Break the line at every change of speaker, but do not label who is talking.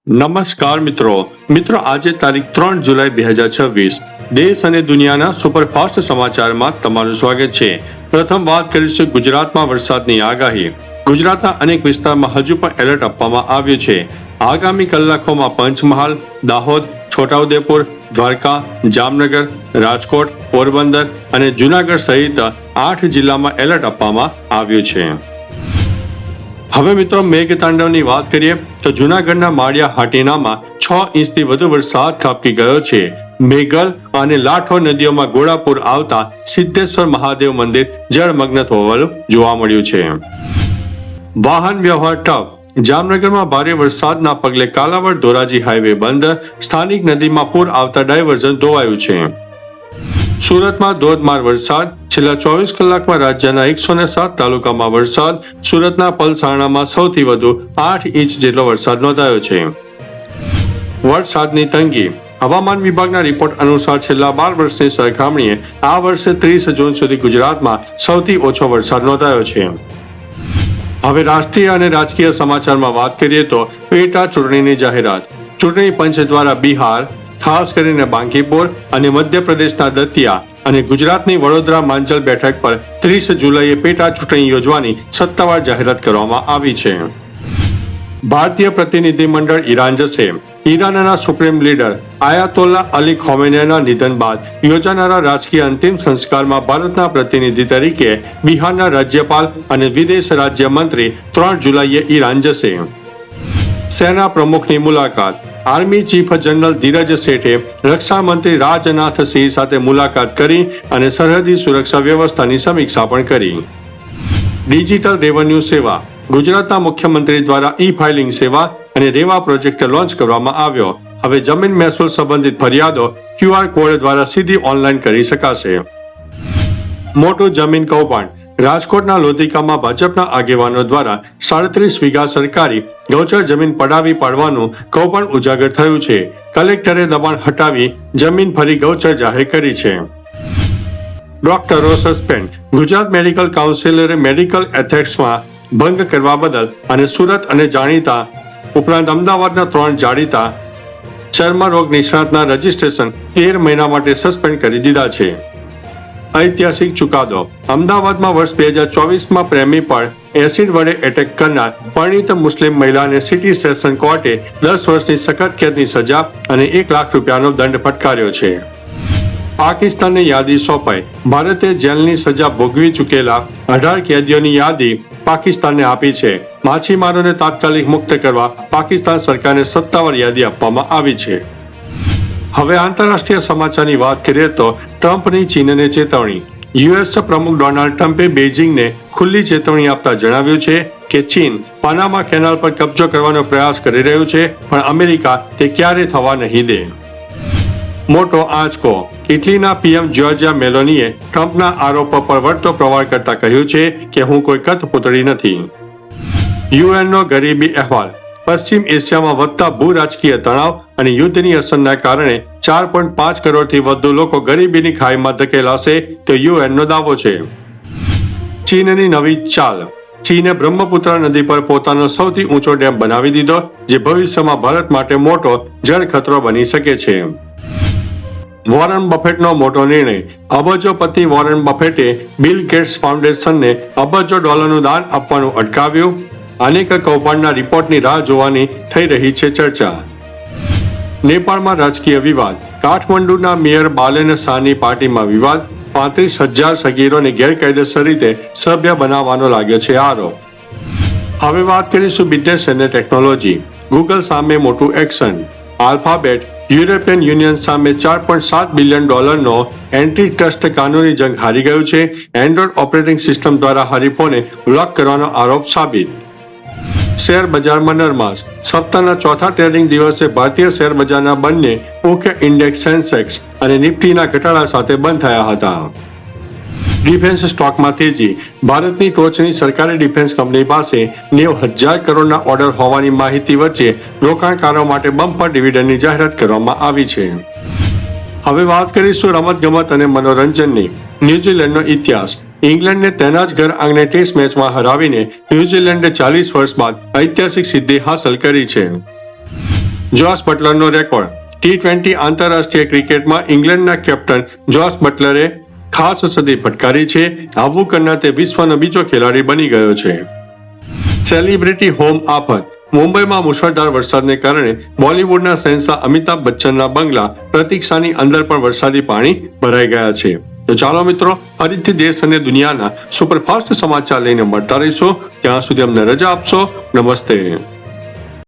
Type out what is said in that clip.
નમસ્કાર મિત્રો આજે તારીખ 3 જુલાઈ 2026 દેશ અને દુનિયાના સુપરફાસ્ટ સમાચારમાં તમારું સ્વાગત છે। પ્રથમ વાત કરીશું ગુજરાતમાં વરસાદની આગાહી। ગુજરાતના અનેક વિસ્તારમાં હજુ પણ એલર્ટ આપવામાં આવ્યું છે। આગામી કલાકોમાં પંચમહાલ, દાહોદ, છોટાઉદેપુર, દ્વારકા, જામનગર, રાજકોટ, પોરબંદર અને જુનાગઢ સહિત 8 જિલ્લામાં એલર્ટ આપવામાં આવ્યું છે। હવે મિત્રો મેઘતાંડવની વાત કરીએ તો જુનાગઢના માળિયા હાટીનામાં 6 ઇંચથી વધુ વરસાદ ખાબકી ગયો છે। મેઘલ અને લાઠો નદીઓમાં ઘોડાપુર આવતા સિદ્ધેશ્વર મહાદેવ મંદિર જળમગ્ન થવાનું જોવા મળ્યું છે। વાહન વ્યવહાર ઠપ। જામનગરમાં ભારે વરસાદના પગલે કાલાવડ ધોરાજી હાઈવે બંધ, સ્થાનિક નદીમાં પૂર આવતા ડાયવર્ઝન ધોવાયું છે। સુરતમાં ધોધમાર વરસાદ। છેલ્લા 24 કલાકમાં રાજ્યના 107 તાલુકામાં વરસાદ। સુરતના પલસાણામાં સૌથી વધુ 8 ઇંચ જેટલો વરસાદ નોંધાયો છે। વરસાદની તંગી। હવામાન વિભાગના રિપોર્ટ અનુસાર છેલ્લા 12 વર્ષની સરખામણીએ આ વર્ષે 30 જૂન સુધી ગુજરાતમાં સૌથી ઓછો વરસાદ નોંધાયો છે। હવે રાષ્ટ્રીય અને રાજકીય સમાચારમાં વાત કરીએ તો પેટા ચૂંટણીની જાહેરાત। ચૂંટણી પંચ દ્વારા બિહાર, ખાસ કરીને બાંકીપુર અને મધ્યપ્રદેશના દતિયા અને ગુજરાતની વડોદરા માંચલ બેઠક પર 30 જુલાઈએ પેટા ચૂંટણી યોજવાની સત્તાવાર જાહેરાત કરવામાં આવી છે। ભારતીય પ્રતિનિધિ મંડળ ઈરાન જશે। ઈરાનના સુપ્રીમ લીડર આયાતોલ્લા અલી ખોમેનીના નિધન બાદ યોજાનારા રાજકીય અંતિમ સંસ્કારમાં ભારતના પ્રતિનિધિ તરીકે બિહારના રાજ્યપાલ અને વિદેશ રાજ્ય મંત્રી 3 જુલાઈએ ઈરાન જશે। સેના પ્રમુખની મુલાકાત। આર્મી ચીફ જનરલ ધીરજ શેઠે રક્ષા મંત્રી રાજનાથ સિંહ સાથે મુલાકાત કરી અને સરહદી સુરક્ષા વ્યવસ્થાની સમીક્ષા પણ કરી। ડિજિટલ રેવન્યુ સેવા। ગુજરાતના મુખ્યમંત્રી દ્વારા ઈ ફાઇલિંગ સેવા અને રેવા પ્રોજેક્ટ લોન્ચ કરવામાં આવ્યો। હવે જમીન મહેસૂલ સંબંધિત ફરિયાદો QR કોડ દ્વારા સીધી ઓનલાઈન કરી શકાશે। મોટું જમીન કૌભાંડ। રાજકોટના લોધિકામાં ભાજપના આગેવાનો દ્વારા 37 વીઘા સરકારી ગૌચર જમીન પડાવી પાડવાનું કૌભાંડ ઉજાગર થયું છે। કલેક્ટરે દબાણ હટાવી જમીન ફરી ગૌચર જાહેર કરી છે। ડોક્ટરો સસ્પેન્ડ। ગુજરાત મેડિકલ કાઉન્સિલરે મેડિકલ એથિક્સમાં ભંગ કરવા બદલ અને સુરત અને જાણીતા ઉપરાંત અમદાવાદના 3 જાણીતા ચર્મરોગ નિષ્ણાતના રજીસ્ટ્રેશન 13 મહિના માટે સસ્પેન્ડ કરી દીધા છે। ઐતિહાસિક ચુકાદો। અમદાવાદમાં વર્ષ 2024માં પ્રેમી પર એસિડ વડે એટેક કરનાર પરિણીત મુસ્લિમ મહિલાને સિટી સેશન કોર્ટે 10 વર્ષની સખત કેદની સજા અને 1 લાખ રૂપિયાનો દંડ ફટકાર્યો છે। પાકિસ્તાનને યાદી સોંપાઈ। ભારતે જેલની સજા ભોગવી ચૂકેલા 18 કેદીઓની યાદી પાકિસ્તાનને આપી છે। માછીમારોને તાત્કાલિક મુક્ત કરવા પાકિસ્તાન સરકારને સત્તાવાર યાદી આપવામાં આવી છે। હવે આંતરરાષ્ટ્રીય સમાચારની વાત કરીએ તો ટ્રમ્પની ચીનને ચેતવણી। યુએસ પ્રમુખ ડોનાલ્ડ ટ્રમ્પે બેઇજિંગને ખુલ્લી ચેતવણી આપતા જણાવ્યું છે કે ચીન પાનામા કેનાલ પર કબજો કરવાનો પ્રયાસ કરી રહ્યું છે, પણ અમેરિકા તે ક્યારે થવા નહીં દે। મોટો આંચકો। ઇટલીના પીએમ જ્યોર્જિયા મેલોનીએ ટ્રમ્પના આરોપો પર વળતો પ્રહાર કરતા કહ્યું છે કે હું કોઈ કઠપૂતળી નથી। યુએનનો ગરીબી અહેવાલ। પશ્ચિમ એશિયામાં વધતા ભૂ રાજકીય તણાવ અને યુદ્ધની અસરના કારણે 4.5 કરોડથી વધુ લોકો ગરીબીની ખાઈમાં ધકેલાશે તો યુએનનો દાવો છે। ચીનની નવી ચાલ। ચીને બ્રહ્મપુત્ર નદી પર પોતાનો સૌથી ઊંચો ડેમ બનાવી દીધો, જે ભવિષ્યમાં ભારત માટે મોટો જળ ખતરો બની શકે છે। વોરન બફેટનો મોટો નિર્ણય। અબજોપતિ વોરન બફેટે બિલ ગેટ્સ ફાઉન્ડેશનને અબજો ડોલરનું દાન આપવાનું અટકાવ્યું। અનેક કૌભાંડના રિપોર્ટની રાહ જોવાની થઈ રહી છે ચર્ચા। નેપાળમાં રાજકીય વિવાદ। કાઠમંડુના મેયર બાલેન શાહની પાર્ટીમાં વિવાદ। 35,000 સગીરોને ગેરકાયદેસર રીતે સભ્ય બનાવવાનો લાગ્યો છે આરોપ। હવે વાત કરીશું બિઝનેસ અને ટેકનોલોજી। ગૂગલ સામે મોટું એક્શન। આલ્ફાબેટ યુરોપિયન યુનિયન સામે $4.7 બિલિયન એન્ટી ટ્રસ્ટ કાનૂની જંગ હારી ગયું છે। એન્ડ્રોઇડ ઓપરેટિંગ સિસ્ટમ દ્વારા હરીફોને બ્લોક કરવાનો આરોપ સાબિત। શેર બજારમાં નરમાશ। સપ્તાહના ચોથા ટ્રેડિંગ દિવસે ભારતીય શેર બજારના બંને મુખ્ય ઇન્ડેક્સ સેન્સેક્સ અને નિફ્ટીના ઘટાડા સાથે બંધ થયા હતા। ડિફેન્સ સ્ટોકમાં તેજી। ભારતની ટોચની સરકારી ડિફેન્સ કંપની પાસે 90,000 કરોડના ઓર્ડર હોવાની માહિતી વચ્ચે રોકાણકારો માટે બમ્પર ડિવિડન્ડની જાહેરાત કરવામાં આવી છે। હવે વાત કરીશું રમતગમત અને મનોરંજનની। ન્યુઝીલેન્ડનો ઇતિહાસ। ઇંગ્લેન્ડને તેના જ ઘર આંગણે ટેસ્ટ મેચમાં હરાવીને ન્યુઝીલેન્ડે 40 વર્ષ બાદ ઐતિહાસિક સિદ્ધિ હાંસલ કરી છે। જોસ બટલરનો રેકોર્ડ. T20 આંતરરાષ્ટ્રીય ક્રિકેટમાં ઇંગ્લેન્ડના કેપ્ટન જોસ બટલરે ખાસ સદી ફટકારી છે. આવું કરનાર તે વિશ્વનો બીજો ખેલાડી બની ગયો છે. સેલિબ્રિટી હોમ આફત. મુંબઈમાં મુશળધાર વરસાદને કારણે બોલિવૂડના શહેનશાહ અમિતાભ બચ્ચનના બંગલા પ્રતીક્ષાની અંદર પણ વરસાદી પાણી ભરાઈ ગયા છે. તો ચાલો મિત્રો, ફરીથી દેશ અને દુનિયાના સુપરફાસ્ટ સમાચાર લઈને મળતા રહીશું. ત્યાં સુધી અમને રજા આપશો. નમસ્તે.